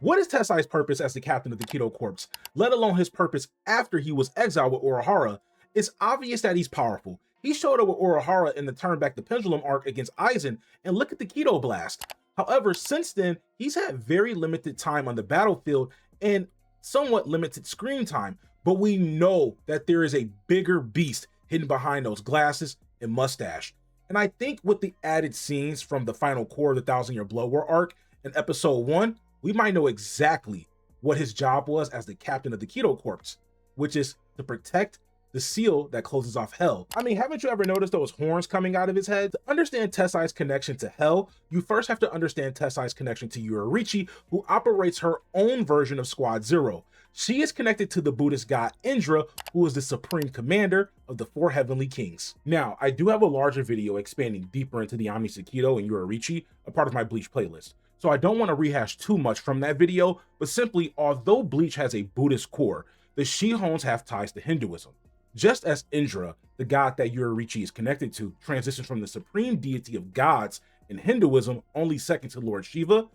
What is Tessai's purpose as the captain of the Kido Corps, let alone his purpose after he was exiled with Urahara? It's obvious that he's powerful. He showed up with Urahara in the Turn Back the Pendulum arc against Aizen, and look at the Kido Blast. However, since then, he's had very limited time on the battlefield and somewhat limited screen time, but we know that there is a bigger beast hidden behind those glasses and mustache. And I think with the added scenes from the final core of the Thousand Year Blood War arc in episode 1, we might know exactly what his job was as the captain of the Kido Corps, which is to protect the seal that closes off hell. I mean, haven't you ever noticed those horns coming out of his head? To understand Tessai's connection to hell, you first have to understand Tessai's connection to Yourichi, who operates her own version of Squad Zero. She is connected to the Buddhist god Indra, who is the supreme commander of the four heavenly kings. Now, I do have a larger video expanding deeper into the Omni Sekido and Yourichi, a part of my Bleach playlist. So I don't want to rehash too much from that video, but simply, although Bleach has a Buddhist core, the Shihoins have ties to Hinduism. Just as Indra, the god that Yourichi is connected to, transitions from the supreme deity of gods in Hinduism, only second to Lord Shiva,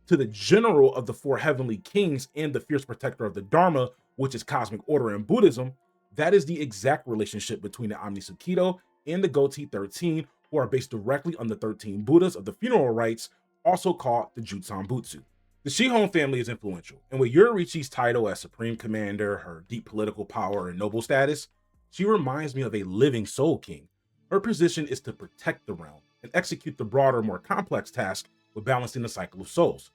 to the general of the four heavenly kings and the fierce protector of the Dharma, which is cosmic order in Buddhism, that is the exact relationship between the Omni Sekido and the Gotei 13, who are based directly on the 13 Buddhas of the funeral rites, also called the Jutsanbutsu. The Shihoin family is influential, and with Yourichi's title as Supreme Commander, her deep political power and noble status, she reminds me of a living Soul King. Her position is to protect the realm and execute the broader, more complex task with balancing the cycle of souls.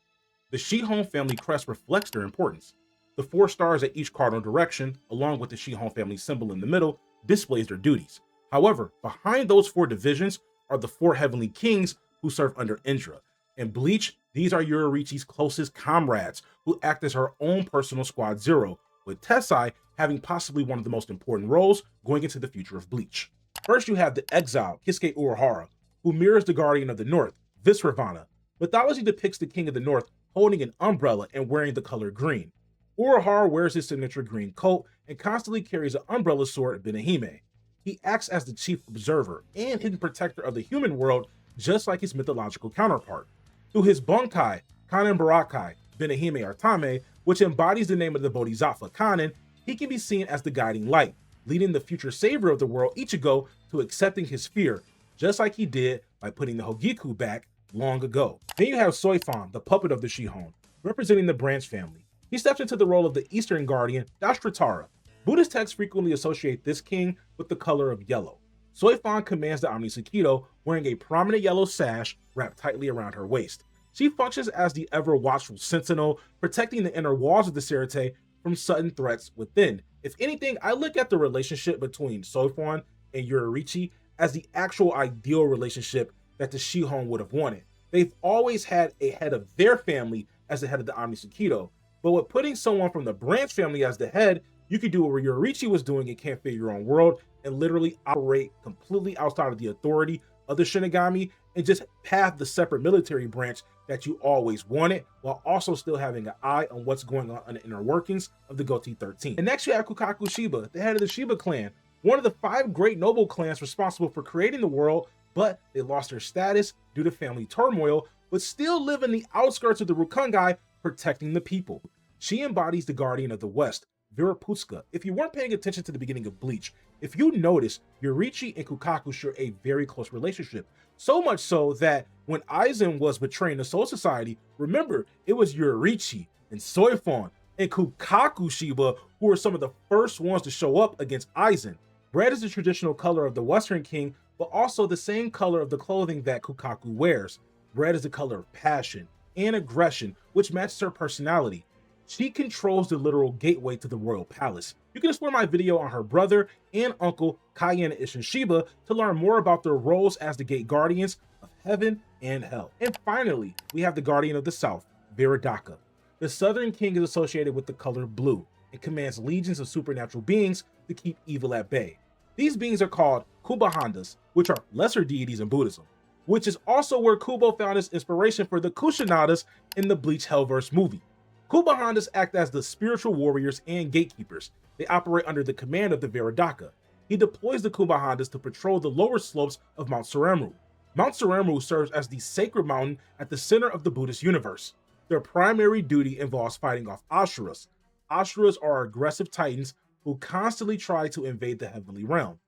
The Shihoin family crest reflects their importance. The 4 stars at each cardinal direction, along with the Shihoin family symbol in the middle, displays their duties. However, behind those 4 divisions are the 4 heavenly kings who serve under Indra. In Bleach, these are Yourichi's closest comrades who act as her own personal Squad Zero, with Tessai having possibly one of the most important roles going into the future of Bleach. First, you have the exile Kisuke Urahara, who mirrors the Guardian of the North, Visravana. Mythology depicts the King of the North holding an umbrella and wearing the color green. Urahara wears his signature green coat and constantly carries an umbrella sword, Benihime. He acts as the chief observer and hidden protector of the human world, just like his mythological counterpart. Through his Bunkai, Kanen Barakai, Benihime Artame, which embodies the name of the Bodhisattva Kanen, he can be seen as the guiding light, leading the future savior of the world, Ichigo, to accepting his fear, just like he did by putting the Hogiku back long ago. Then you have Soi Fon, the puppet of the Shihoin, representing the branch family. He steps into the role of the Eastern Guardian, Dashratara. Buddhist texts frequently associate this king with the color of yellow. Soi Fon commands the Omni Sekido, wearing a prominent yellow sash wrapped tightly around her waist. She functions as the ever-watchful sentinel, protecting the inner walls of the Sirte from sudden threats within. If anything, I look at the relationship between Soi Fon and Yourichi as the actual ideal relationship that the Shihoin would have wanted. They've always had a head of their family as the head of the Omni Sekido, but with putting someone from the branch family as the head, you could do what Yourichi was doing in Can't Figure Your Own World and literally operate completely outside of the authority of the Shinigami and just have the separate military branch that you always wanted, while also still having an eye on what's going on in the inner workings of the Gotei 13. And next you have Kukaku Shiba, the head of the Shiba clan, one of the 5 great noble clans responsible for creating the world, but they lost their status due to family turmoil, but still live in the outskirts of the Rukungai, protecting the people. She embodies the Guardian of the West, Viraputska. If you weren't paying attention to the beginning of Bleach, if you notice, Yourichi and Kukaku share a very close relationship. So much so that when Aizen was betraying the Soul Society, remember, it was Yourichi and Soi Fon and Kukaku Shiba who were some of the first ones to show up against Aizen. Red is the traditional color of the Western King, but also the same color of the clothing that Kukaku wears. Red is the color of passion and aggression, which matches her personality. She controls the literal gateway to the royal palace. You can explore my video on her brother and uncle, Cayenne and Isshin Shiba, to learn more about their roles as the gate guardians of heaven and hell. And finally, we have the Guardian of the South, Viradaka. The Southern King is associated with the color blue and commands legions of supernatural beings to keep evil at bay. These beings are called Kubahandas, which are lesser deities in Buddhism, which is also where Kubo found his inspiration for the Kushinadas in the Bleach Hellverse movie. Kubahandas act as the spiritual warriors and gatekeepers. They operate under the command of the Viradaka. He deploys the Kubahandas to patrol the lower slopes of Mount Suremru. Mount Suremru serves as the sacred mountain at the center of the Buddhist universe. Their primary duty involves fighting off Asuras. Asuras are aggressive titans who constantly try to invade the heavenly realm.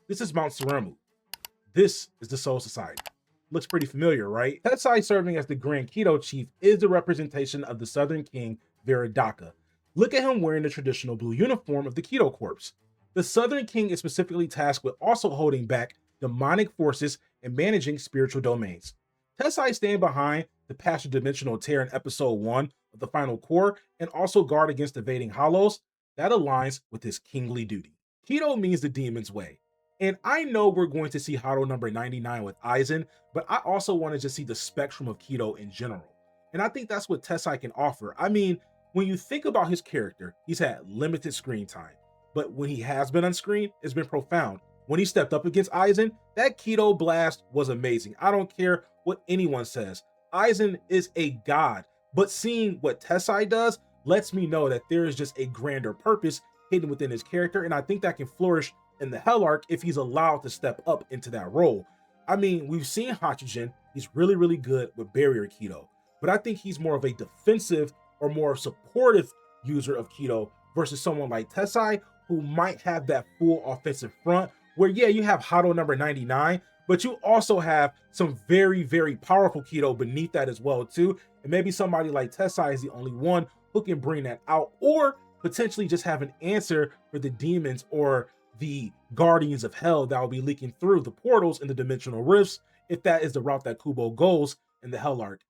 This is Mount Seremu. This is the Soul Society. Looks pretty familiar, right? Tessai serving as the Grand Kido Chief is the representation of the Southern King Viradaka. Look at him wearing the traditional blue uniform of the Kido Corps. The Southern King is specifically tasked with also holding back demonic forces and managing spiritual domains. Tessai stand behind the Pastor Dimensional Tear in episode 1 of the Final Core and also guard against evading hollows. That aligns with his kingly duty. Kido means the demon's way. And I know we're going to see Hado number 99 with Aizen, but I also wanted to see the spectrum of Kido in general. And I think that's what Tessai can offer. I mean, when you think about his character, he's had limited screen time. But when he has been on screen, it's been profound. When he stepped up against Aizen, that Kido blast was amazing. I don't care what anyone says. Aizen is a god. But seeing what Tessai does lets me know that there is just a grander purpose hidden within his character. And I think that can flourish in the Hell Arc if he's allowed to step up into that role. I mean, we've seen Hachijin. He's really, really good with barrier Kido. But I think he's more of a defensive or more supportive user of Kido versus someone like Tessai, who might have that full offensive front where, yeah, you have Hado number 99, but you also have some very, very powerful Kido beneath that as well, too. And maybe somebody like Tessai is the only one who can bring that out, or potentially just have an answer for the demons or the guardians of hell that will be leaking through the portals in the dimensional rifts, if that is the route that Kubo goes in the Hell Arc.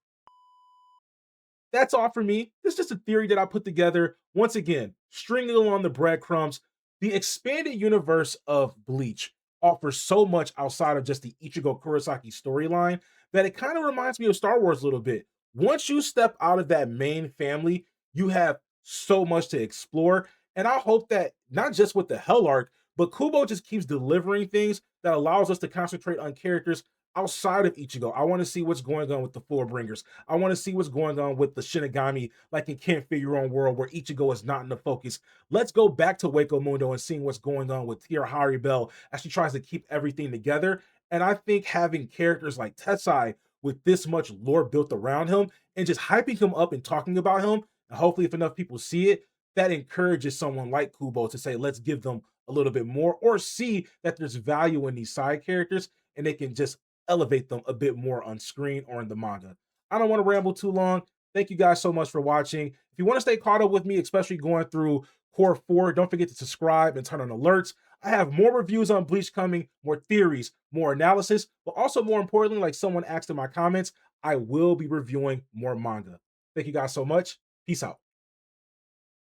That's all for me. This is just a theory that I put together. Once again, stringing along the breadcrumbs. The expanded universe of Bleach offers so much outside of just the Ichigo Kurosaki storyline that it kind of reminds me of Star Wars a little bit. Once you step out of that main family, you have so much to explore. And I hope that not just with the Hell Arc, but Kubo just keeps delivering things that allows us to concentrate on characters outside of Ichigo. I want to see what's going on with the Fullbringers. I want to see what's going on with the Shinigami, like in Can't Figure Your Own World, where Ichigo is not in the focus. Let's go back to Wako Mundo and seeing what's going on with Tia Haribel as she tries to keep everything together. And I think having characters like Tessai with this much lore built around him and just hyping him up and talking about him, and hopefully if enough people see it, that encourages someone like Kubo to say, let's give them a little bit more, or see that there's value in these side characters and they can just elevate them a bit more on screen or in the manga. I don't want to ramble too long. Thank you guys so much for watching. If you want to stay caught up with me, especially going through Core 4, don't forget to subscribe and turn on alerts. I have more reviews on Bleach coming, more theories, more analysis, but also more importantly, like someone asked in my comments, I will be reviewing more manga. Thank you guys so much. Peace out.